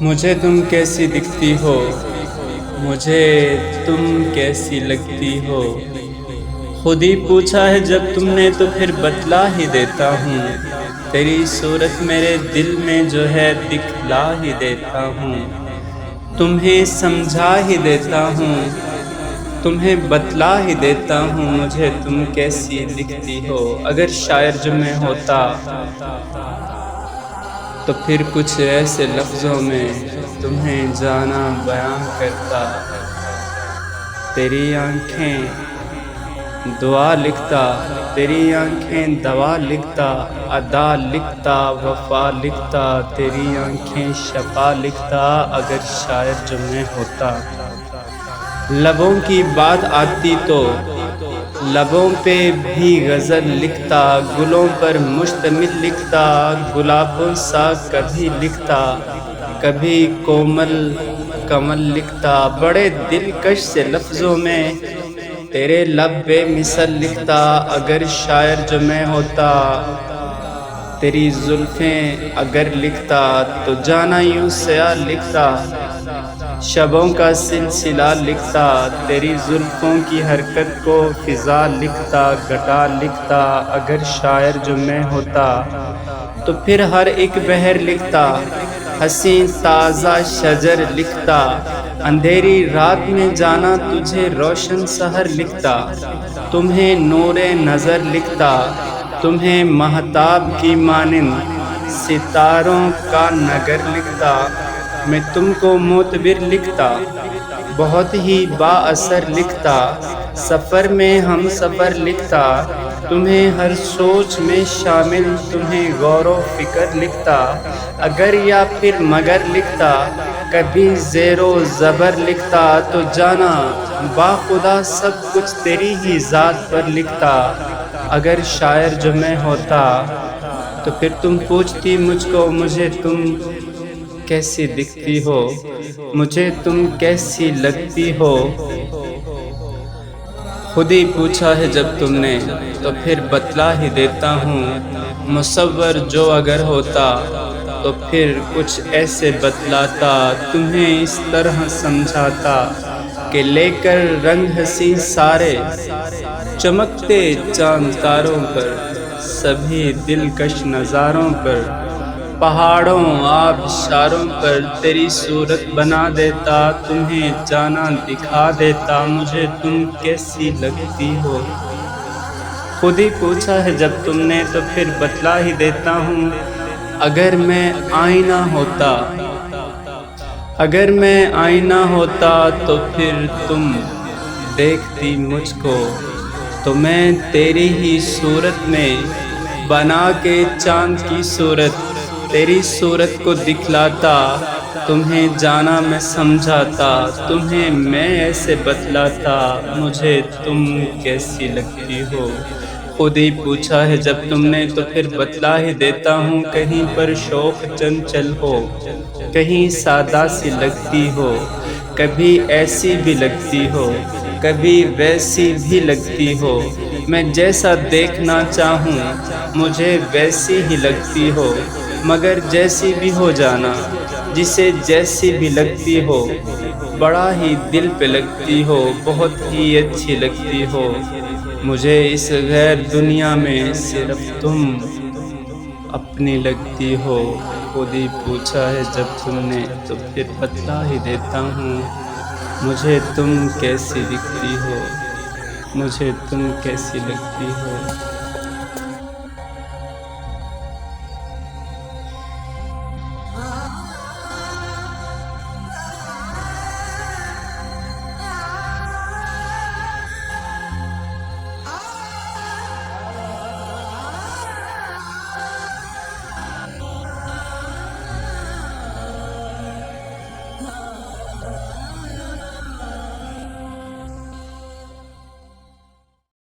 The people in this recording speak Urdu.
مجھے تم کیسی دکھتی ہو، مجھے تم کیسی لگتی ہو، خود ہی پوچھا ہے جب تم نے تو پھر بتلا ہی دیتا ہوں، تیری صورت میرے دل میں جو ہے دکھلا ہی دیتا ہوں، تمہیں سمجھا ہی دیتا ہوں، تمہیں بتلا ہی دیتا ہوں، مجھے تم کیسی دکھتی ہو۔ اگر شاعر جو میں ہوتا تو پھر کچھ ایسے لفظوں میں تمہیں جانا بیاں کرتا، تیری آنکھیں دعا لکھتا، تیری آنکھیں دوا لکھتا، ادا لکھتا، وفا لکھتا، تیری آنکھیں شفا لکھتا، اگر شاعر جو میں ہوتا۔ لبوں کی بات آتی تو لبوں پہ بھی غزل لکھتا، گلوں پر مشتمل لکھتا، گلابوں سا کبھی لکھتا، کبھی کومل کمل لکھتا، بڑے دلکش سے لفظوں میں تیرے لب بے مثل لکھتا، اگر شاعر جو میں ہوتا۔ تیری زلفیں اگر لکھتا تو جانا یوں سیاہ لکھتا، شبوں کا سلسلہ لکھتا، تیری زلفوں کی حرکت کو فضا لکھتا، گھٹا لکھتا، اگر شاعر جو میں ہوتا۔ تو پھر ہر ایک بہر لکھتا، حسین تازہ شجر لکھتا، اندھیری رات میں جانا تجھے روشن سحر لکھتا، تمہیں نور نظر لکھتا، تمہیں مہتاب کی مانند ستاروں کا نگر لکھتا، میں تم کو معتبر لکھتا، بہت ہی با اثر لکھتا، سفر میں ہم سفر لکھتا، تمہیں ہر سوچ میں شامل، تمہیں غور و فکر لکھتا، اگر یا پھر مگر لکھتا، کبھی زیر و زبر لکھتا، تو جانا باخدا سب کچھ تیری ہی ذات پر لکھتا، اگر شاعر جو میں ہوتا۔ تو پھر تم پوچھتی مجھ کو مجھے تم کیسی دکھتی ہو، مجھے تم کیسی لگتی ہو، خود ہی پوچھا ہے جب تم نے تو پھر بتلا ہی دیتا ہوں، مصور جو اگر ہوتا تو پھر کچھ ایسے بتلاتا، تمہیں اس طرح سمجھاتا کہ لے کر رنگ حسین سارے چمکتے چاند تاروں پر، سبھی دلکش نظاروں پر، پہاڑوں آبشاروں پر تیری صورت بنا دیتا، تمہیں جانا دکھا دیتا، مجھے تم کیسی لگتی ہو، خود ہی پوچھا ہے جب تم نے تو پھر بتلا ہی دیتا ہوں، اگر میں آئینہ ہوتا، اگر میں آئینہ ہوتا تو پھر تم دیکھتی مجھ کو، تو میں تیری ہی صورت میں بنا کے چاند کی صورت تیری صورت کو دکھلاتا، تمہیں جانا میں سمجھاتا، تمہیں میں ایسے بتلاتا، مجھے تم کیسی لگتی ہو، خود ہی پوچھا ہے جب تم نے تو پھر بتلا ہی دیتا ہوں، کہیں پر شوق چنچل ہو، کہیں سادہ سی لگتی ہو، کبھی ایسی بھی لگتی ہو، کبھی ویسی بھی لگتی ہو، میں جیسا دیکھنا چاہوں مجھے ویسی ہی لگتی ہو، مگر جیسی بھی ہو جانا، جسے جیسی بھی لگتی ہو، بڑا ہی دل پہ لگتی ہو، بہت ہی اچھی لگتی ہو، مجھے اس غیر دنیا میں صرف تم اپنی لگتی ہو، خود ہی پوچھا ہے جب تم نے تو پھر بتلا ہی دیتا ہوں، مجھے تم کیسی دکھتی ہو، مجھے تم کیسی لگتی ہو۔